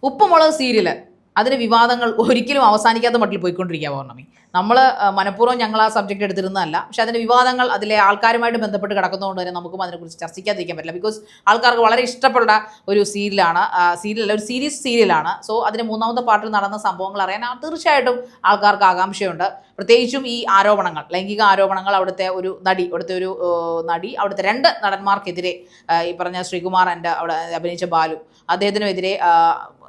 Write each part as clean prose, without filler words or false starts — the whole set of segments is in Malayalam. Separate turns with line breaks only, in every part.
ഉപ്പുമുളക് സീരിയല് അതിന് വിവാദങ്ങൾ ഒരിക്കലും അവസാനിക്കാത്ത മട്ടിൽ പോയിക്കൊണ്ടിരിക്കുക പൗർണമി. നമ്മൾ മനഃപൂർവ്വം ഞങ്ങൾ ആ സബ്ജക്ട് എടുത്തിരുന്നതല്ല, പക്ഷെ അതിന്റെ വിവാദങ്ങൾ അതിലെ ആൾക്കാരുമായിട്ട് ബന്ധപ്പെട്ട് കിടക്കുന്നതുകൊണ്ട് തന്നെ നമുക്കും അതിനെക്കുറിച്ച് ചർച്ചിക്കാതിരിക്കാൻ പറ്റില്ല. ബിക്കോസ് ആൾക്കാർക്ക് വളരെ ഇഷ്ടപ്പെട്ട ഒരു സീരിയലാണ്, സീരിയലല്ല ഒരു സീരീലാണ്. സോ അതിന്റെ മൂന്നാമത്തെ പാർട്ടിൽ നടന്ന സംഭവങ്ങൾ അറിയാൻ തീർച്ചയായിട്ടും ആൾക്കാർക്ക് ആകാംക്ഷയുണ്ട്. പ്രത്യേകിച്ചും ഈ ആരോപണങ്ങൾ, ലൈംഗിക ആരോപണങ്ങൾ അവിടുത്തെ ഒരു നടി അവിടുത്തെ 2 നടന്മാർക്കെതിരെ, ഈ പറഞ്ഞ ശ്രീകുമാർ ആൻഡ് അവിടെ അഭിനയിച്ച ബാലു അദ്ദേഹത്തിനുമെതിരെ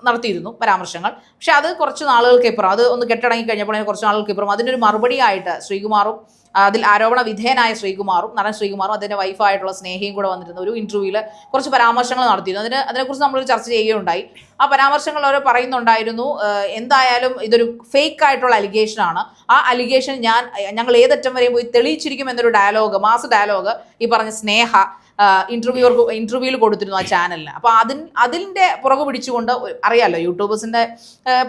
നടത്തിയിരുന്നു പരാമർശങ്ങൾ. പക്ഷെ അത് കുറച്ച് നാളുകൾക്കിപ്പുറം, അത് ഒന്ന് കെട്ടടങ്ങി കഴിഞ്ഞപ്പോൾ കുറച്ച് നാളുകൾക്കിപ്പുറം അതിനൊരു മറുപടിയായിട്ട് ശ്രീകുമാറും അതിൽ ആരോപണ വിധേയനായ നടൻ ശ്രീകുമാറും അതിൻ്റെ വൈഫായിട്ടുള്ള സ്നേഹയും കൂടെ വന്നിരുന്ന ഒരു ഇന്റർവ്യൂവിൽ കുറച്ച് പരാമർശങ്ങൾ നടത്തിയിരുന്നു. അതിനെക്കുറിച്ച് നമ്മൾ ചർച്ച ചെയ്യുകയുണ്ടായി. ആ പരാമർശങ്ങൾ അവർ പറയുന്നുണ്ടായിരുന്നു, എന്തായാലും ഇതൊരു ഫേക്ക് ആയിട്ടുള്ള അലിഗേഷൻ ആണ്. ആ അലിഗേഷൻ ഞങ്ങൾ ഏതറ്റം വരെയും പോയി തെളിയിച്ചിരിക്കും എന്നൊരു മാസ് ഡയലോഗ് ഈ പറഞ്ഞ സ്നേഹ ഇന്റർവ്യൂവിൽ കൊടുത്തിരുന്നു ആ ചാനലിന്. അപ്പൊ അതിന്റെ പുറകു പിടിച്ചുകൊണ്ട്, അറിയാലോ യൂട്യൂബേഴ്സിന്റെ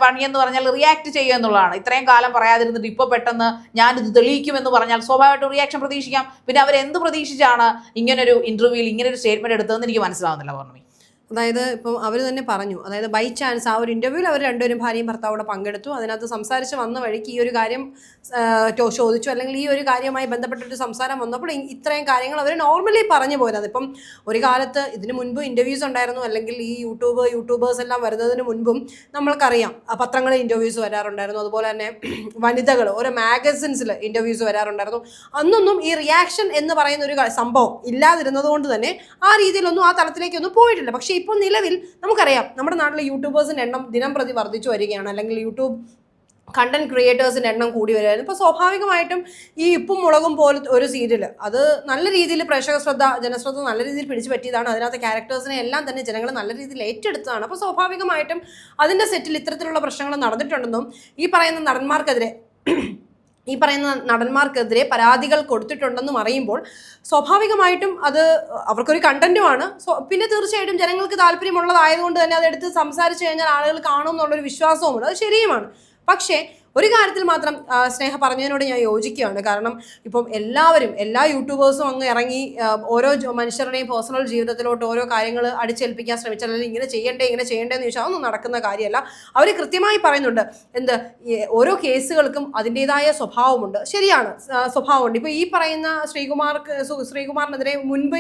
പണിയെന്ന് പറഞ്ഞാൽ റിയാക്ട് ചെയ്യുക എന്നുള്ളതാണ്. ഇത്രയും കാലം പറയാതിരുന്നിട്ട് ഇപ്പൊ പെട്ടെന്ന് ഞാനിത് തെളിയിക്കുമെന്ന് പറഞ്ഞാൽ സ്വാഭാവികമായിട്ടും റിയാക്ഷൻ പ്രതീക്ഷിക്കാം. പിന്നെ അവരെന്ത് പ്രതീക്ഷിച്ചാണ് ഇങ്ങനൊരു ഇന്റർവ്യൂവിൽ ഇങ്ങനൊരു സ്റ്റേറ്റ്മെന്റ് എടുത്തതെന്ന് എനിക്ക് മനസ്സിലാവുന്നില്ല പൗർണമി.
അതായത് ഇപ്പം അവർ തന്നെ പറഞ്ഞു, അതായത് ബൈ ചാൻസ് ആ ഒരു ഇൻ്റർവ്യൂവിൽ അവർ രണ്ടുപേരും ഭാര്യയും ഭർത്താവോടെ പങ്കെടുത്തു. അതിനകത്ത് സംസാരിച്ച് വന്ന വഴിക്ക് ഈ ഒരു കാര്യം ചോദിച്ചു, അല്ലെങ്കിൽ ഈ ഒരു കാര്യവുമായി ബന്ധപ്പെട്ടൊരു സംസാരം വന്നപ്പോൾ ഇത്രയും കാര്യങ്ങൾ അവർ നോർമലി പറഞ്ഞു പോയത്. ഇപ്പം ഒരു കാലത്ത് ഇതിനു മുൻപ് ഇൻ്റർവ്യൂസ് ഉണ്ടായിരുന്നു, അല്ലെങ്കിൽ ഈ യൂട്യൂബേഴ്സ് എല്ലാം വരുന്നതിന് മുൻപും നമ്മൾക്കറിയാം പത്രങ്ങളിൽ ഇൻ്റർവ്യൂസ് വരാറുണ്ടായിരുന്നു. അതുപോലെ തന്നെ വനിതകൾ ഓരോ മാഗസിൻസിൽ ഇൻ്റർവ്യൂസ് വരാറുണ്ടായിരുന്നു. അന്നൊന്നും ഈ റിയാക്ഷൻ എന്ന് പറയുന്ന ഒരു സംഭവം ഇല്ലാതിരുന്നത് കൊണ്ട് തന്നെ ആ രീതിയിലൊന്നും ആ തലത്തിലേക്കൊന്നും പോയിട്ടില്ല. പക്ഷേ ഇപ്പോൾ നിലവിൽ നമുക്കറിയാം നമ്മുടെ നാട്ടിലെ യൂട്യൂബേഴ്സിൻ്റെ എണ്ണം ദിനം പ്രതി വർദ്ധിച്ചു വരികയാണ്, അല്ലെങ്കിൽ യൂട്യൂബ് കണ്ടന്റ് ക്രിയേറ്റേഴ്സിൻ്റെ എണ്ണം കൂടി വരുമായിരുന്നു. ഇപ്പോൾ സ്വാഭാവികമായിട്ടും ഈ ഉപ്പും മുളകും പോലത്തെ ഒരു സീരിയൽ അത് നല്ല രീതിയിൽ ജനശ്രദ്ധ നല്ല രീതിയിൽ പിടിച്ചു പറ്റിയതാണ്. അതിനകത്ത് ക്യാരക്ടേഴ്സിനെ എല്ലാം തന്നെ ജനങ്ങൾ നല്ല രീതിയിൽ ഏറ്റെടുത്തതാണ്. അപ്പോൾ സ്വാഭാവികമായിട്ടും അതിൻ്റെ സെറ്റിൽ ഇത്തരത്തിലുള്ള പ്രശ്നങ്ങൾ നടന്നിട്ടുണ്ടെന്നും ഈ പറയുന്ന നടന്മാർക്കെതിരെ പരാതികൾ കൊടുത്തിട്ടുണ്ടെന്നും അറിയുമ്പോൾ സ്വാഭാവികമായിട്ടും അത് അവർക്കൊരു കണ്ടന്റുമാണ്. പിന്നെ തീർച്ചയായിട്ടും ജനങ്ങൾക്ക് താല്പര്യമുള്ളതായതുകൊണ്ട് തന്നെ അതെടുത്ത് സംസാരിച്ചു കഴിഞ്ഞാൽ ആളുകൾ കാണും എന്നുള്ളൊരു വിശ്വാസവുമുണ്ട്. അത് ശരിയുമാണ്. പക്ഷേ ഒരു കാര്യത്തിൽ മാത്രം സ്നേഹ പറഞ്ഞതിനോട് ഞാൻ യോജിക്കുകയാണ്. കാരണം ഇപ്പം എല്ലാ യൂട്യൂബേഴ്സും അങ്ങ് ഇറങ്ങി ഓരോ മനുഷ്യരുടെയും പേഴ്സണൽ ജീവിതത്തിലോട്ട് ഓരോ കാര്യങ്ങൾ അടിച്ചേൽപ്പിക്കാൻ ശ്രമിച്ചാൽ, അല്ലെങ്കിൽ ഇങ്ങനെ ചെയ്യേണ്ടതെന്ന് ചോദിച്ചാൽ അതൊന്നും നടക്കുന്ന കാര്യമല്ല. അവർ കൃത്യമായി പറയുന്നുണ്ട്, ഓരോ കേസുകൾക്കും അതിൻ്റെതായ സ്വഭാവമുണ്ട്. ശരിയാണ്, സ്വഭാവമുണ്ട്. ഇപ്പോൾ ഈ പറയുന്ന ശ്രീകുമാറിനെതിരെ മുൻപ്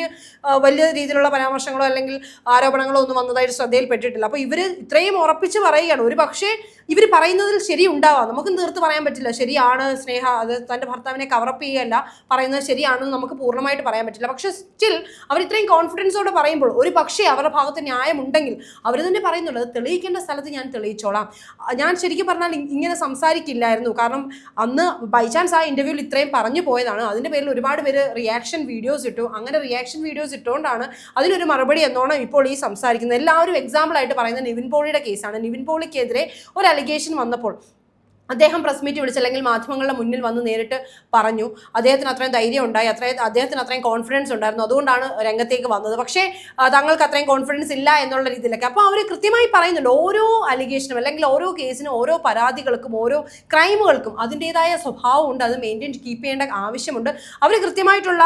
വലിയ രീതിയിലുള്ള പരാമർശങ്ങളോ അല്ലെങ്കിൽ ആരോപണങ്ങളോ ഒന്നും വന്നതായിട്ട് ശ്രദ്ധയിൽപ്പെട്ടിട്ടില്ല. അപ്പോൾ ഇവർ ഇത്രയും ഉറപ്പിച്ച് പറയുകയാണ്. ഒരു പക്ഷേ ഇവർ പറയുന്നതിൽ ശരി ഉണ്ടാവാം, നമുക്കും തീർത്ത് പറയാൻ പറ്റില്ല. ശരിയാണ് സ്നേഹ അത് തൻ്റെ ഭർത്താവിനെ കവറപ്പ് ചെയ്യുകയല്ല പറയുന്നത്, ശരിയാണെന്ന് നമുക്ക് പൂർണ്ണമായിട്ട് പറയാൻ പറ്റില്ല. പക്ഷെ സ്റ്റിൽ അവർ ഇത്രയും കോൺഫിഡൻസോടെ പറയുമ്പോൾ ഒരു പക്ഷേ അവരുടെ ഭാഗത്ത് ന്യായമുണ്ടെങ്കിൽ അവർ തന്നെ പറയുന്നുള്ളത് തെളിയിക്കേണ്ട സ്ഥലത്ത് ഞാൻ തെളിയിച്ചോളാം. ഞാൻ ശരിക്കും പറഞ്ഞാൽ ഇങ്ങനെ സംസാരിക്കില്ലായിരുന്നു. കാരണം അന്ന് ബൈ ചാൻസ് ആ ഇൻ്റർവ്യൂവിൽ ഇത്രയും പറഞ്ഞു പോയതാണ്. അതിൻ്റെ പേരിൽ ഒരുപാട് പേര് റിയാക്ഷൻ വീഡിയോസ് ഇട്ടു. അങ്ങനെ റിയാക്ഷൻ വീഡിയോസ് ഇട്ടുകൊണ്ടാണ് അതിനൊരു മറുപടി എന്നോണം ഇപ്പോൾ ഈ സംസാരിക്കുന്നത്. എല്ലാവരും എക്സാമ്പിളായിട്ട് പറയുന്നത് നിവിൻ പോളിയുടെ കേസാണ്. നിവിൻ പോളിക്കെതിരെ ഒരു അലിഗേഷൻ വന്നപ്പോൾ അദ്ദേഹം പ്രസ് മീറ്റ് വിളിച്ച് അല്ലെങ്കിൽ മാധ്യമങ്ങളുടെ മുന്നിൽ വന്ന് നേരിട്ട് പറഞ്ഞു. അദ്ദേഹത്തിന് അത്രയും ധൈര്യം ഉണ്ടായി, അദ്ദേഹത്തിന് അത്രയും കോൺഫിഡൻസ് ഉണ്ടായിരുന്നു, അതുകൊണ്ടാണ് രംഗത്തേക്ക് വന്നത്. പക്ഷേ തങ്ങൾക്ക് അത്രയും കോൺഫിഡൻസ് ഇല്ല എന്നുള്ള രീതിയിലൊക്കെ. അപ്പോൾ അവർ കൃത്യമായി പറയുന്നുണ്ട്, ഓരോ അലിഗേഷനും അല്ലെങ്കിൽ ഓരോ കേസിനും ഓരോ പരാതികൾക്കും ഓരോ ക്രൈമുകൾക്കും അതിൻ്റെതായ സ്വഭാവമുണ്ട്. അത് കീപ്പ് ചെയ്യേണ്ട ആവശ്യമുണ്ട്. അവർ കൃത്യമായിട്ടുള്ള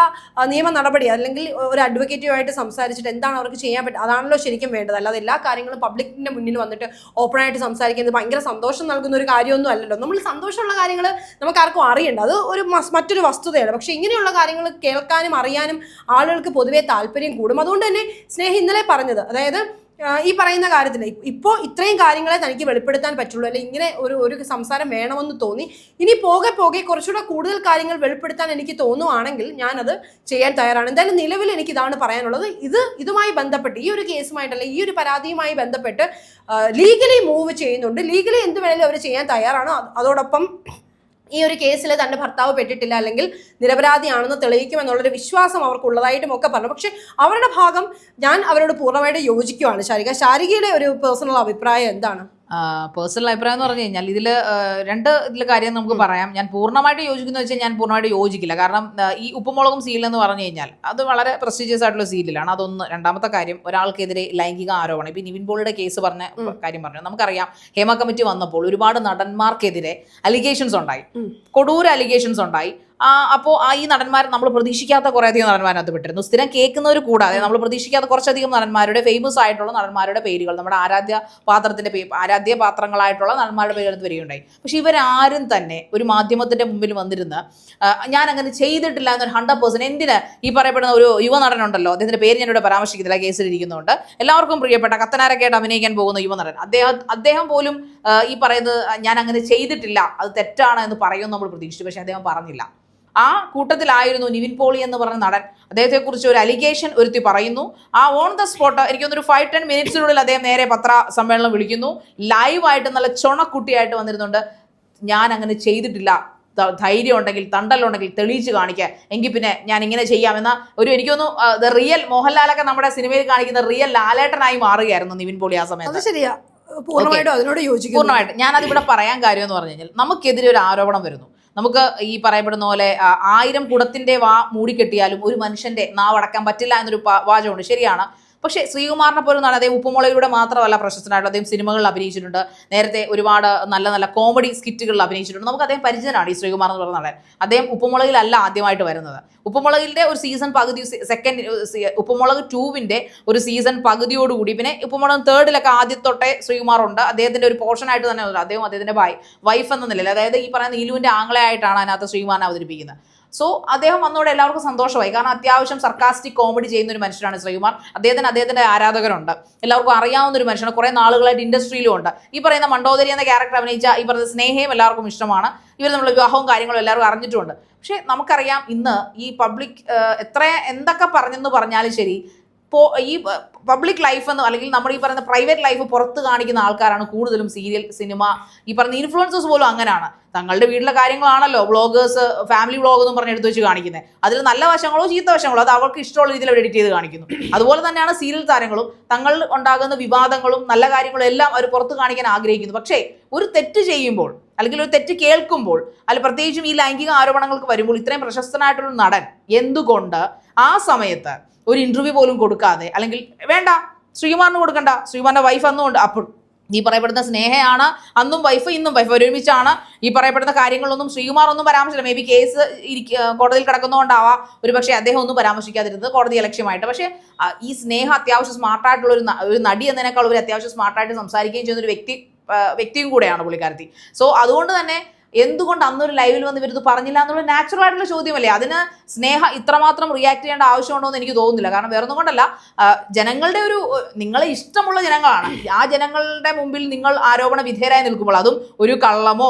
നിയമ നടപടി അല്ലെങ്കിൽ ഒരു അഡ്വക്കേറ്റുമായിട്ട് സംസാരിച്ചിട്ട് എന്താണ് അവർക്ക് ചെയ്യാൻ പറ്റുക, അതാണല്ലോ ശരിക്കും വേണ്ടത്. അല്ലാതെ എല്ലാ കാര്യങ്ങളും പബ്ലിക്കിൻ്റെ മുന്നിൽ വന്നിട്ട് ഓപ്പണായിട്ട് സംസാരിക്കുന്നത് ഭയങ്കര സന്തോഷം നൽകുന്ന ഒരു കാര്യമൊന്നും അല്ലല്ലോ. നമ്മൾ സന്തോഷമുള്ള കാര്യങ്ങൾ നമുക്ക് ആർക്കും അറിയണ്ട, അത് മറ്റൊരു വസ്തുതയാണ്. പക്ഷെ ഇങ്ങനെയുള്ള കാര്യങ്ങൾ കേൾക്കാനും അറിയാനും ആളുകൾക്ക് പൊതുവേ താല്പര്യം കൂടും. അതുകൊണ്ട് തന്നെ സ്നേഹ ഇന്നലെ പറഞ്ഞത്, അതായത് ഈ പറയുന്ന കാര്യത്തിൽ ഇപ്പോൾ ഇത്രയും കാര്യങ്ങളെ തനിക്ക് വെളിപ്പെടുത്താൻ പറ്റുള്ളൂ, അല്ലെങ്കിൽ ഇങ്ങനെ ഒരു സംസാരം വേണമെന്ന് തോന്നി. ഇനി പോകെ കുറച്ചുകൂടെ കൂടുതൽ കാര്യങ്ങൾ വെളിപ്പെടുത്താൻ എനിക്ക് തോന്നുവാണെങ്കിൽ ഞാനത് ചെയ്യാൻ തയ്യാറാണ്. എന്തായാലും നിലവിൽ എനിക്ക് ഇതാണ് പറയാനുള്ളത്. ഇതുമായി ബന്ധപ്പെട്ട് ഈ ഒരു കേസുമായിട്ട് അല്ലെങ്കിൽ ഈ ഒരു പരാതിയുമായി ബന്ധപ്പെട്ട് ലീഗലി മൂവ് ചെയ്യുന്നുണ്ട്. ലീഗലി എന്ത് വേണേലും അവർ ചെയ്യാൻ തയ്യാറാണ്. അതോടൊപ്പം ഈ ഒരു കേസിൽ തൻ്റെ ഭർത്താവ് പെട്ടിട്ടില്ല അല്ലെങ്കിൽ നിരപരാധിയാണെന്ന് തെളിയിക്കുമെന്നുള്ളൊരു വിശ്വാസം അവർക്കുള്ളതായിട്ടും ഒക്കെ പറഞ്ഞു. പക്ഷെ അവരുടെ ഭാഗം ഞാൻ അവരോട് പൂർണ്ണമായിട്ട് യോജിക്കുവാണ്. ശാരികയുടെ ഒരു പേഴ്സണൽ അഭിപ്രായം എന്താണ്?
പേഴ്സണൽ അഭിപ്രായം എന്ന് പറഞ്ഞു കഴിഞ്ഞാൽ ഇതിൽ കാര്യം നമുക്ക് പറയാം. ഞാൻ പൂർണ്ണമായിട്ട് യോജിക്കുന്നു വെച്ചാൽ ഞാൻ പൂർണ്ണമായിട്ട് യോജിക്കില്ല. കാരണം ഈ ഉപ്പുമുളകും സീരിയൽ എന്ന് പറഞ്ഞു കഴിഞ്ഞാൽ അത് വളരെ പ്രസ്റ്റീജിയസ് ആയിട്ടുള്ള സീരിയലാണ്. അതൊന്ന്. രണ്ടാമത്തെ കാര്യം, ഒരാൾക്കെതിരെ ലൈംഗിക ആരോപണം, ഇപ്പം നിവിൻ പോളിയുടെ കേസ് പറഞ്ഞ കാര്യം പറഞ്ഞു. നമുക്കറിയാം ഹേമ കമ്മിറ്റി വന്നപ്പോൾ ഒരുപാട് നടന്മാർക്കെതിരെ അലിഗേഷൻസ് ഉണ്ടായി, കൊടൂര അലിഗേഷൻസ് ഉണ്ടായി. അപ്പോൾ ഈ നടന്മാർ നമ്മൾ പ്രതീക്ഷിക്കാത്ത കുറേയധികം നടന്മാരകത്ത് പെട്ടിരുന്നു. സ്ഥിരം കേൾക്കുന്നവർ കൂടാതെ നമ്മൾ പ്രതീക്ഷിക്കാത്ത കുറച്ചധികം നടന്മാരുടെ ഫേമസ് ആയിട്ടുള്ള നടന്മാരുടെ പേരുകൾ നമ്മുടെ ആരാധ്യ പാത്രങ്ങളായിട്ടുള്ള നടന്മാരുടെ പേര് എടുത്ത് വരികയുണ്ടായി. പക്ഷെ ഇവരാരും തന്നെ ഒരു മാധ്യമത്തിന്റെ മുമ്പിൽ വന്നിരുന്ന് ഞാൻ അങ്ങനെ ചെയ്തിട്ടില്ല എന്നൊരു 100%. എന്തിന് ഈ പറയപ്പെടുന്ന ഒരു യുവനടനുണ്ടല്ലോ, അദ്ദേഹത്തിന്റെ പേര് ഞാനിവിടെ പരാമർശിക്കുന്നില്ല, കേസിലിരിക്കുന്നുണ്ട്, എല്ലാവർക്കും പ്രിയപ്പെട്ട കത്തനാരൊക്കെയായിട്ട് അഭിനയിക്കാൻ പോകുന്ന യുവനടൻ, അദ്ദേഹം പോലും ഈ പറയുന്നത് ഞാൻ അങ്ങനെ ചെയ്തിട്ടില്ല, അത് തെറ്റാണ് എന്ന് പറയുമെന്ന് നമ്മൾ പ്രതീക്ഷിച്ചു. പക്ഷെ അദ്ദേഹം പറഞ്ഞില്ല. ആ കൂട്ടത്തിലായിരുന്നു നിവിൻ പോളി എന്ന് പറഞ്ഞ നടൻ. അദ്ദേഹത്തെക്കുറിച്ച് ഒരു അലിഗേഷൻ ഒരുത്തി പറയുന്നു. ആ ഓൺ ദ സ്പോട്ട് എനിക്കൊന്നൊരു 5-10 മിനിറ്റ്സിനുള്ളിൽ അദ്ദേഹം നേരെ പത്രസമ്മേളനം വിളിക്കുന്നു. ലൈവായിട്ട് നല്ല ചുണക്കുട്ടിയായിട്ട് വന്നിരുന്നുണ്ട്. ഞാൻ അങ്ങനെ ചെയ്തിട്ടില്ല, ധൈര്യം ഉണ്ടെങ്കിൽ തണ്ടലുണ്ടെങ്കിൽ തെളിയിച്ച് കാണിക്കുക, എങ്കിൽ പിന്നെ ഞാൻ ഇങ്ങനെ ചെയ്യാമെന്ന എനിക്കൊന്നു റിയൽ മോഹൻലാലൊക്കെ നമ്മുടെ സിനിമയിൽ കാണിക്കുന്ന റിയൽ ലാലേട്ടനായി മാറുകയായിരുന്നു നിവിൻ പോളി ആ സമയത്ത്.
ശരിയാ, പൂർണ്ണമായിട്ടും അതിനോട് യോജിക്കുന്നു.
പൂർണ്ണമായിട്ട് ഞാനതിവിടെ പറയാൻ കാര്യം എന്ന് പറഞ്ഞു കഴിഞ്ഞാൽ, നമുക്കെതിരെ ഒരു ആരോപണം വരുന്നു. നമുക്ക് ഈ പറയപ്പെടുന്ന പോലെ 1000 കുടത്തിന്റെ വാ മൂടിക്കെട്ടിയാലും ഒരു മനുഷ്യന്റെ നാവടക്കാൻ പറ്റില്ല എന്നൊരു വാചകമുണ്ട്. ശരിയാണ്. പക്ഷേ ശ്രീകുമാറിനെ പോലും അദ്ദേഹം ഉപ്പുമുളകിലൂടെ മാത്രമല്ല പ്രശസ്തനായിട്ട്, അദ്ദേഹം സിനിമകളിൽ അഭിനയിച്ചിട്ടുണ്ട്. നേരത്തെ ഒരുപാട് നല്ല നല്ല കോമഡി സ്കിറ്റുകളിൽ അഭിനയിച്ചിട്ടുണ്ട്. നമുക്ക് അദ്ദേഹം പരിചയനാണ് ഈ ശ്രീകുമാർ എന്ന് പറഞ്ഞ നടൻ. അദ്ദേഹം ഉപ്പുമുളകിലല്ല ആദ്യമായിട്ട് വരുന്നത്. ഉപ്പുമുളകിന്റെ ഒരു സീസൺ പകുതി, ഉപ്പുമുളക് 2വിന്റെ ഒരു സീസൺ പകുതിയോടുകൂടി, പിന്നെ ഉപ്പുമുളക് 3 ആദ്യത്തൊട്ടേ ശ്രീകുമാർ ഉണ്ട്. അദ്ദേഹത്തിന്റെ ഒരു പോർഷനായിട്ട് തന്നെ അദ്ദേഹത്തിന്റെ വൈഫ് എന്ന നിലയിൽ, അതായത് ഈ പറയുന്ന നീലുവിന്റെ ആംഗ്ലയായിട്ടാണ് അതിനകത്ത് ശ്രീകുമാറിനെ അവതരിപ്പിക്കുന്നത്. സോ അദ്ദേഹം വന്നോടെ എല്ലാവർക്കും സന്തോഷമായി. കാരണം അത്യാവശ്യം സർക്കാസ്റ്റിക് കോമഡി ചെയ്യുന്ന ഒരു മനുഷ്യനാണ് ശ്രീകുമാർ. അദ്ദേഹത്തിന്റെ ആരാധകരുണ്ട്, എല്ലാവർക്കും അറിയാവുന്ന ഒരു മനുഷ്യനാണ്. കുറെ നാളുകളായിട്ട് ഇൻഡസ്ട്രിയിലും ഉണ്ട്. ഈ പറയുന്ന മണ്ടോദരി എന്ന ക്യാരക്ടർ അഭിനയിച്ച ഈ പറയുന്ന സ്നേഹയും എല്ലാവർക്കും ഇഷ്ടമാണ്. ഇവർ നമ്മൾ വിവാഹവും കാര്യങ്ങളും എല്ലാവർക്കും അറിഞ്ഞിട്ടുമുണ്ട്. പക്ഷെ നമുക്കറിയാം, ഇന്ന് ഈ പബ്ലിക് എന്തൊക്കെ പറഞ്ഞെന്ന് പറഞ്ഞാലും ശരി, ഈ പബ്ലിക് ലൈഫ് എന്ന് അല്ലെങ്കിൽ നമ്മൾ ഈ പറയുന്ന പ്രൈവറ്റ് ലൈഫ് പുറത്ത് കാണിക്കുന്ന ആൾക്കാരാണ് കൂടുതലും സീരിയൽ, സിനിമ, ഈ പറയുന്ന ഇൻഫ്ലുവൻസേഴ്സ് പോലും അങ്ങനെയാണ്. തങ്ങളുടെ വീട്ടിലെ കാര്യങ്ങളാണല്ലോ വ്ളോഗേഴ്സ്, ഫാമിലി വ്ളോഗ് എന്നും പറഞ്ഞ് എടുത്ത് വെച്ച് കാണിക്കുന്നത്. അതിൽ നല്ല വശങ്ങളോ ചീത്ത വശങ്ങളോ അത് അവർക്ക് ഇഷ്ടമുള്ള രീതിയിൽ അവർ എഡിറ്റ് ചെയ്ത് കാണിക്കുന്നു. അതുപോലെ തന്നെയാണ് സീരിയൽ താരങ്ങളും തങ്ങളിൽ ഉണ്ടാകുന്ന വിവാദങ്ങളും നല്ല കാര്യങ്ങളും എല്ലാം അവർ പുറത്ത് കാണിക്കാൻ ആഗ്രഹിക്കുന്നു. പക്ഷേ ഒരു തെറ്റ് ചെയ്യുമ്പോൾ അല്ലെങ്കിൽ ഒരു തെറ്റ് കേൾക്കുമ്പോൾ, അല്ല പ്രത്യേകിച്ചും ഈ ലൈംഗിക ആരോപണങ്ങൾക്ക് വരുമ്പോൾ, ഇത്രയും പ്രശസ്തനായിട്ടുള്ള നടൻ എന്തുകൊണ്ട് ആ സമയത്ത് ഒരു ഇന്റർവ്യൂ പോലും കൊടുക്കാതെ, അല്ലെങ്കിൽ വേണ്ട ശ്രീകുമാറിന് കൊടുക്കണ്ട, ശ്രീകുമാറിന്റെ വൈഫ് അന്നും ഉണ്ട്, അപ്പോൾ ഈ പറയപ്പെടുന്ന സ്നേഹയാണ് അന്നും വൈഫ്, ഇന്നും വൈഫ്, ഒരുമിച്ചാണ്. ഈ പറയപ്പെടുന്ന കാര്യങ്ങളൊന്നും ശ്രീകുമാർ ഒന്നും പരാമർശിച്ചില്ല. മേ ബി കേസ് കോടതിയിൽ കിടക്കുന്നതുകൊണ്ടാവാം ഒരു പക്ഷേ അദ്ദേഹം ഒന്നും പരാമർശിക്കാതിരുന്നത് കോടതി ലക്ഷ്യമായിട്ട്. പക്ഷേ ഈ സ്നേഹ അത്യാവശ്യം സ്മാർട്ടായിട്ടുള്ള ഒരു നടി എന്നതിനേക്കാൾ ഒരു അത്യാവശ്യം സ്മാർട്ടായിട്ട് സംസാരിക്കുകയും ചെയ്യുന്ന ഒരു വ്യക്തിയും കൂടെയാണ് പുള്ളിക്കാരത്തി. സോ അതുകൊണ്ട് തന്നെ എന്തുകൊണ്ട് അന്നൊരു ലൈവിൽ വന്ന് ഇവരിത് പറഞ്ഞില്ല എന്നുള്ള നാച്ചുറൽ ആയിട്ടുള്ള ചോദ്യമല്ലേ. അതിന് സ്നേഹ ഇത്രമാത്രം റിയാക്ട് ചെയ്യേണ്ട ആവശ്യമുണ്ടോ എന്ന് എനിക്ക് തോന്നുന്നില്ല. കാരണം വേറൊന്നും കൊണ്ടല്ല, ജനങ്ങളുടെ നിങ്ങളെ ഇഷ്ടമുള്ള ജനങ്ങളാണ്. ആ ജനങ്ങളുടെ മുമ്പിൽ നിങ്ങൾ ആരോപണ വിധേയരായി നിൽക്കുമ്പോൾ, അതും ഒരു കള്ളമോ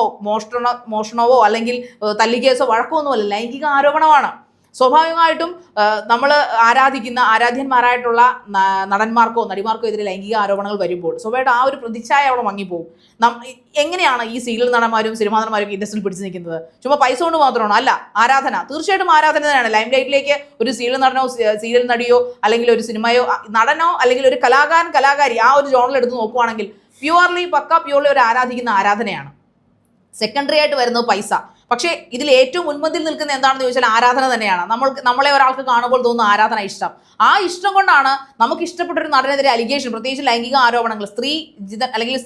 മോഷണമോ അല്ലെങ്കിൽ തല്ലിക്കേസോ വഴക്കോ ഒന്നുമല്ല, ലൈംഗിക ആരോപണമാണ്. സ്വാഭാവികമായിട്ടും നമ്മൾ ആരാധ്യന്മാരായിട്ടുള്ള നടന്മാർക്കോ നടിമാർക്കോ എതിരെ ലൈംഗിക ആരോപണങ്ങൾ വരുമ്പോൾ സ്വാഭാവികമായിട്ട് ആ ഒരു പ്രതിച്ഛായ അവിടെ മങ്ങിപ്പോവും. എങ്ങനെയാണ് ഈ സീരിയൽ നടന്മാരും സിനിമാ നടന്മാരും ഇൻഡസ്ട്രിയിൽ പിടിച്ചു നിൽക്കുന്നത്? ചുമ്മാ പൈസ കൊണ്ട് മാത്രമാണോ? അല്ല, ആരാധന. തീർച്ചയായിട്ടും ആരാധന തന്നെയാണ്. ലൈം ലൈറ്റിലേക്ക് ഒരു സീരിയൽ നടനോ സീരിയൽ നടിയോ അല്ലെങ്കിൽ ഒരു സിനിമയോ നടനോ അല്ലെങ്കിൽ ഒരു കലാകാരി ആ ഒരു ജോണൽ എടുത്ത് നോക്കുവാണെങ്കിൽ പ്യുവർലി ഒരു ആരാധിക്കുന്ന ആരാധനയാണ്. സെക്കൻഡറി ആയിട്ട് വരുന്നത് പൈസ. പക്ഷേ ഇതിൽ ഏറ്റവും മുൻപന്തിൽ നിൽക്കുന്ന എന്താണെന്ന് ചോദിച്ചാൽ ആരാധന തന്നെയാണ്. നമ്മളെ ഒരാൾക്ക് കാണുമ്പോൾ തോന്നുന്ന ആരാധന, ഇഷ്ടം. ആ ഇഷ്ടം കൊണ്ടാണ് നമുക്ക് ഇഷ്ടപ്പെട്ട ഒരു നടനെതിരെ അലിഗേഷൻ, പ്രത്യേകിച്ച് ലൈംഗിക ആരോപണങ്ങൾ, അല്ലെങ്കിൽ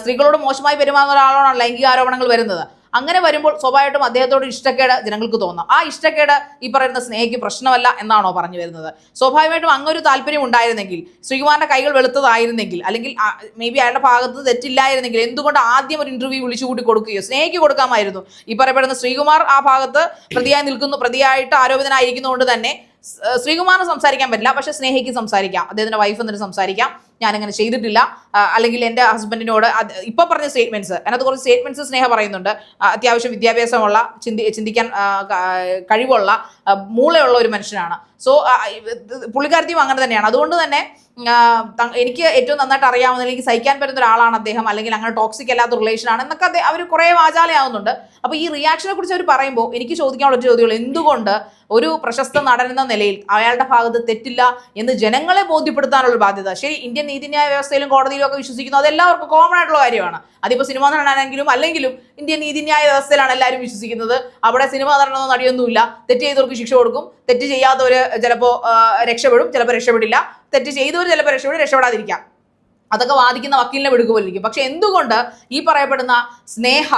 സ്ത്രീകളോട് മോശമായി പെരുമാറുന്ന ഒരാളോടാണ് ലൈംഗിക ആരോപണങ്ങൾ വരുന്നത്. അങ്ങനെ വരുമ്പോൾ സ്വാഭാവികമായിട്ടും അദ്ദേഹത്തോട് ഇഷ്ടക്കേട് ജനങ്ങൾക്ക് തോന്നാം. ആ ഇഷ്ടക്കേട് ഈ പറയുന്ന സ്നേഹയ്ക്ക് പ്രശ്നമല്ല എന്നാണോ പറഞ്ഞു വരുന്നത്? സ്വാഭാവികമായിട്ടും അങ്ങൊരു താല്പര്യം ഉണ്ടായിരുന്നെങ്കിൽ, ശ്രീകുമാറിന്റെ കൈകൾ വെളുത്തതായിരുന്നെങ്കിൽ, അല്ലെങ്കിൽ മേ ബി അയാളുടെ ഭാഗത്ത് തെറ്റില്ലായിരുന്നെങ്കിൽ എന്തുകൊണ്ട് ആദ്യം ഒരു ഇന്റർവ്യൂ വിളിച്ചുകൂട്ടി കൊടുക്കുകയോ? സ്നേഹയ്ക്ക് കൊടുക്കാമായിരുന്നു. ഈ പറയപ്പെടുന്ന ശ്രീകുമാർ ആ ഭാഗത്ത് പ്രതിയായിട്ട് ആരോപിതനായിരിക്കുന്നതുകൊണ്ട് തന്നെ ശ്രീകുമാറിന് സംസാരിക്കാൻ പറ്റില്ല, പക്ഷെ സ്നേഹയ്ക്ക് സംസാരിക്കാം, അദ്ദേഹത്തിന്റെ വൈഫ് എന്നിട്ട് സംസാരിക്കാം, ഞാനങ്ങനെ ചെയ്തിട്ടില്ല, അല്ലെങ്കിൽ എൻ്റെ ഹസ്ബൻഡിനോട് ഇപ്പൊ പറഞ്ഞ സ്റ്റേറ്റ്മെന്റ്സ്, അതിനകത്ത് കുറച്ച് സ്റ്റേറ്റ്മെന്റ്സ് സ്നേഹ പറയുന്നുണ്ട്. അത്യാവശ്യം വിദ്യാഭ്യാസമുള്ള, ചിന്തിക്കാൻ കഴിവുള്ള, മൂളയുള്ള ഒരു മനുഷ്യനാണ്. സോ പുള്ളിക്കാരത്തിയും അങ്ങനെ തന്നെയാണ്. അതുകൊണ്ട് തന്നെ എനിക്ക് ഏറ്റവും നന്നായിട്ട് അറിയാവുന്ന, അല്ലെങ്കിൽ സഹിക്കാൻ പറ്റുന്ന ഒരാളാണ് അദ്ദേഹം, അല്ലെങ്കിൽ അങ്ങനെ ടോക്സിക് അല്ലാത്ത റിലേഷനാണ് എന്നൊക്കെ അവർ കുറേ വാചാലയാവുന്നുണ്ട്. അപ്പോൾ ഈ റിയാക്ഷനെ കുറിച്ച് അവർ പറയുമ്പോൾ എനിക്ക് ചോദിക്കാനുള്ള ചോദ്യങ്ങൾ, എന്തുകൊണ്ട് ഒരു പ്രശസ്ത നടൻ എന്ന നിലയിൽ അയാളുടെ ഭാഗത്ത് തെറ്റില്ല എന്ന് ജനങ്ങളെ ബോധ്യപ്പെടുത്താനുള്ള ബാധ്യത? ശരി, ഇന്ത്യൻ നീതിന്യായ വ്യവസ്ഥയിലും കോടതിയിലും ഒക്കെ വിശ്വസിക്കുന്നു, അതെല്ലാവർക്കും കോമൺ ആയിട്ടുള്ള കാര്യമാണ്. അതിപ്പോൾ സിനിമാ നടനാണെങ്കിലും അല്ലെങ്കിലും ഇന്ത്യൻ നീതിന്യായ വ്യവസ്ഥയിലാണ് എല്ലാവരും വിശ്വസിക്കുന്നത്. അവിടെ സിനിമാ നടനോ നടിയൊന്നുമില്ല. തെറ്റ് ചെയ്തവർക്ക് ശിക്ഷ കൊടുക്കും, തെറ്റ് ചെയ്യാത്തവർ ചിലപ്പോൾ രക്ഷപ്പെടും, ചിലപ്പോൾ രക്ഷപ്പെടില്ല, തെറ്റ് ചെയ്തവർ ചിലപ്പോൾ രക്ഷപ്പെടാതിരിക്കാം. അതൊക്കെ വാദിക്കുന്ന വക്കീലിനെ വിടുക പോലിരിക്കും. പക്ഷെ എന്തുകൊണ്ട് ഈ പറയപ്പെടുന്ന സ്നേഹ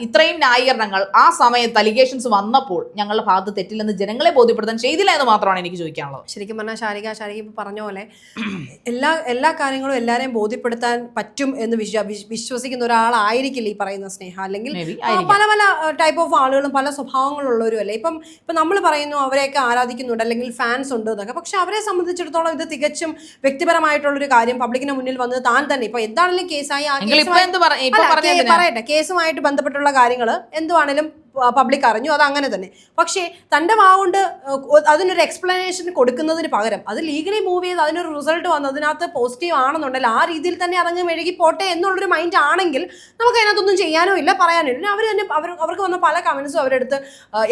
ഇത്രയും ന്യായീകരണങ്ങൾ ആ സമയത്ത് അലിഗേഷൻസ് വന്നപ്പോൾ ഞങ്ങളുടെ ഭാഗത്ത് തെറ്റില്ലെന്ന് ജനങ്ങളെ ബോധ്യപ്പെടുത്താൻ ചെയ്തില്ല എന്ന് മാത്രമാണ് എനിക്ക് ചോദിക്കാനുള്ളത്.
ശരിക്കും പറഞ്ഞാൽ ശാരിക ഇപ്പൊ പറഞ്ഞ പോലെ എല്ലാ കാര്യങ്ങളും എല്ലാവരെയും ബോധ്യപ്പെടുത്താൻ പറ്റും എന്ന് വിശ്വസിക്കുന്ന ഒരാളായിരിക്കില്ല ഈ പറയുന്ന സ്നേഹ. അല്ലെങ്കിൽ പല പല ടൈപ്പ് ഓഫ് ആളുകളും പല സ്വഭാവങ്ങളുള്ളവരും അല്ലേ. ഇപ്പം നമ്മൾ പറയുന്നു അവരെയൊക്കെ ആരാധിക്കുന്നുണ്ട് അല്ലെങ്കിൽ ഫാൻസ് ഉണ്ട് എന്നൊക്കെ. പക്ഷെ അവരെ സംബന്ധിച്ചിടത്തോളം ഇത് തികച്ചും വ്യക്തിപരമായിട്ടുള്ളൊരു കാര്യം. പബ്ലിക്കിന് മുന്നിൽ വന്ന് താൻ തന്നെ ഇപ്പൊ എന്താണെങ്കിലും കേസായി പറയട്ടെ, കേസുമായിട്ട് ബന്ധപ്പെട്ടുള്ള കാര്യങ്ങൾ എന്തുവാണെങ്കിലും പബ്ലിക് അറിഞ്ഞു, അത് അങ്ങനെ തന്നെ. പക്ഷേ തൻ്റെ വാവുകൊണ്ട് അതിനൊരു എക്സ്പ്ലനേഷൻ കൊടുക്കുന്നതിന് പകരം അത് ലീഗലി മൂവ് ചെയ്ത് അതിനൊരു റിസൾട്ട് വന്ന് അതിനകത്ത് പോസിറ്റീവ് ആണെന്നുണ്ടെങ്കിൽ ആ രീതിയിൽ തന്നെ അതങ്ങ് മെഴുകി പോട്ടെ എന്നുള്ളൊരു മൈൻഡ് ആണെങ്കിൽ നമുക്ക് അതിനകത്തൊന്നും ചെയ്യാനോ ഇല്ല, പറയാനോ ഇല്ല. അവർ തന്നെ അവർക്ക് വന്ന പല കമൻസും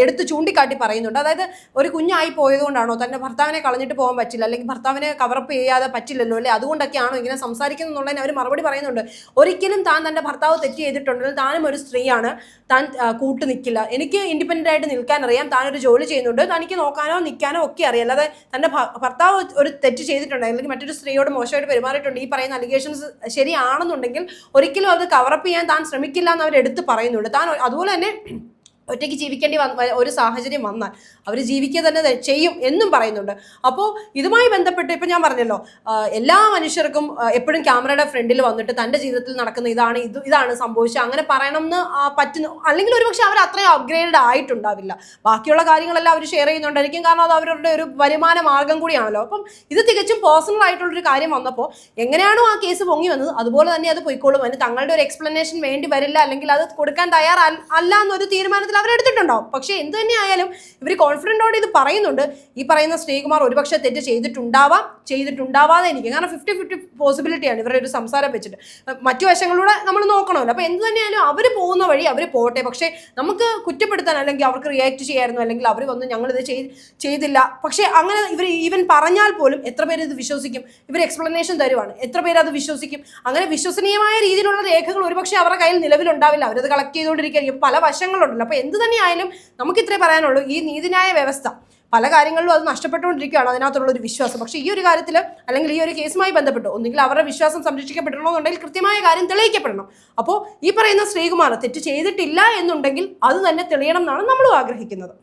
എടുത്ത് ചൂണ്ടിക്കാട്ടി പറയുന്നുണ്ട്. അതായത് ഒരു കുഞ്ഞായി പോയതുകൊണ്ടാണോ, തൻ്റെ ഭർത്താവിനെ കളഞ്ഞിട്ട് പോകാൻ പറ്റില്ല, അല്ലെങ്കിൽ ഭർത്താവിനെ കവറപ്പ് ചെയ്യാതെ പറ്റില്ലല്ലോ അല്ലേ, അതുകൊണ്ടൊക്കെയാണോ ഇങ്ങനെ സംസാരിക്കുന്നത് എന്നുള്ളതിന് അവർ മറുപടി പറയുന്നുണ്ട്. ഒരിക്കലും താൻ തൻ്റെ ഭർത്താവ് തെറ്റ് ചെയ്തിട്ടുണ്ടെങ്കിൽ താനും ഒരു സ്ത്രീയാണ്, താൻ കൂട്ടു നിൽക്കില്ല. എനിക്ക് ഇൻഡിപെൻഡന്റ് ആയിട്ട് നിൽക്കാൻ അറിയാം, താനൊരു ജോലി ചെയ്യുന്നുണ്ട്, തനിക്ക് നോക്കാനോ നിൽക്കാനോ ഒക്കെ അറിയാം. അല്ലാതെ തൻ്റെ ഭർത്താവ് ഒരു തെറ്റ് ചെയ്തിട്ടുണ്ട് അല്ലെങ്കിൽ മറ്റൊരു സ്ത്രീയോട് മോശമായിട്ട് പെരുമാറിയിട്ടുണ്ട്, ഈ പറയുന്ന അലിഗേഷൻസ് ശരിയാണെന്നുണ്ടെങ്കിൽ ഒരിക്കലും അത് കവറപ്പ് ചെയ്യാൻ താൻ ശ്രമിക്കില്ല എന്ന് അവർ എടുത്ത് പറയുന്നുണ്ട്. താൻ അതുപോലെ തന്നെ ഒറ്റയ്ക്ക് ജീവിക്കേണ്ടി ഒരു സാഹചര്യം വന്നാൽ അവർ ജീവിക്കുക തന്നെ ചെയ്യും എന്നും പറയുന്നുണ്ട്. അപ്പോൾ ഇതുമായി ബന്ധപ്പെട്ട് ഇപ്പം ഞാൻ പറഞ്ഞല്ലോ, എല്ലാ മനുഷ്യർക്കും എപ്പോഴും ക്യാമറയുടെ ഫ്രണ്ടിൽ വന്നിട്ട് തൻ്റെ ജീവിതത്തിൽ നടക്കുന്ന ഇതാണ് സംഭവിച്ചത് അങ്ങനെ പറയണം എന്ന് പറ്റുന്നു. അല്ലെങ്കിൽ ഒരുപക്ഷെ അവർ അത്രയും അപ്ഗ്രേഡഡ് ആയിട്ടുണ്ടാവില്ല. ബാക്കിയുള്ള കാര്യങ്ങളെല്ലാം അവർ ഷെയർ ചെയ്യുന്നുണ്ടായിരിക്കും, കാരണം അത് അവരുടെ ഒരു വരുമാന മാർഗം കൂടിയാണല്ലോ. അപ്പം ഇത് തികച്ചും പേഴ്സണൽ ആയിട്ടുള്ളൊരു കാര്യം വന്നപ്പോൾ എങ്ങനെയാണോ ആ കേസ് പൊങ്ങി വന്നത് അതുപോലെ തന്നെ അത് പൊയ്ക്കോളും. അതിന് തങ്ങളുടെ ഒരു എക്സ്പ്ലനേഷൻ വേണ്ടി വരില്ല, അല്ലെങ്കിൽ അത് കൊടുക്കാൻ തയ്യാറല്ല എന്നൊരു തീരുമാനത്തിൽ അവരെടുത്തിട്ടുണ്ടാവും. പക്ഷെ എന്ത് തന്നെ ആയാലും ഇവർ കോൺഫിഡന്റോടെ ഇത് പറയുന്നുണ്ട്. ഈ പറയുന്ന ശ്രീകുമാർ ഒരുപക്ഷെ തെറ്റ് ചെയ്തിട്ടുണ്ടാവാതെ എനിക്ക്, കാരണം 50-50 പോസിബിലിറ്റിയാണ് ഇവരുടെ ഒരു സംസാരം വെച്ചിട്ട്. മറ്റു വശങ്ങളിലൂടെ നമ്മൾ നോക്കണമല്ലോ. അപ്പോൾ എന്ത് തന്നെയായാലും അവർ പോകുന്ന വഴി അവർ പോട്ടെ. പക്ഷേ നമുക്ക് കുറ്റപ്പെടുത്താൻ അല്ലെങ്കിൽ അവർക്ക് റിയാക്ട് ചെയ്യായിരുന്നു, അല്ലെങ്കിൽ അവർ വന്ന് ഞങ്ങളിത് ചെയ്തില്ല. പക്ഷേ അങ്ങനെ ഇവർ ഈവൻ പറഞ്ഞാൽ പോലും എത്ര പേര് ഇത് വിശ്വസിക്കും? ഇവർ എക്സ്പ്ലനേഷൻ തരുവാണ്, എത്ര പേര് അത് വിശ്വസിക്കും? അങ്ങനെ വിശ്വസനീയമായ രീതിയിലുള്ള രേഖകൾ ഒരുപക്ഷെ അവരുടെ കയ്യിൽ നിലവിലുണ്ടാവില്ല, അവരത് കളക്ട് ചെയ്തുകൊണ്ടിരിക്കുകയായിരിക്കും. പല വശങ്ങളുണ്ടല്ലോ. അപ്പോൾ എന്ത് തന്നെയായാലും നമുക്കിത്രേ പറയാനുള്ളൂ, ഈ നീതിന്യായ വ്യവസ്ഥ പല കാര്യങ്ങളിലും അത് നഷ്ടപ്പെട്ടുകൊണ്ടിരിക്കുകയാണ്, അതിനകത്തുള്ളൊരു വിശ്വാസം. പക്ഷേ ഈ ഒരു കാര്യത്തിൽ അല്ലെങ്കിൽ ഈ ഒരു കേസുമായി ബന്ധപ്പെട്ട് ഒന്നുകിൽ അവരുടെ വിശ്വാസം സംരക്ഷിക്കപ്പെടണമെന്നുണ്ടെങ്കിൽ കൃത്യമായ കാര്യം തെളിയിക്കപ്പെടണം. അപ്പോൾ ഈ പറയുന്ന ശ്രീകുമാർ തെറ്റ് ചെയ്തിട്ടില്ല എന്നുണ്ടെങ്കിൽ അത് തന്നെ തെളിയണം എന്നാണ് നമ്മളും ആഗ്രഹിക്കുന്നത്.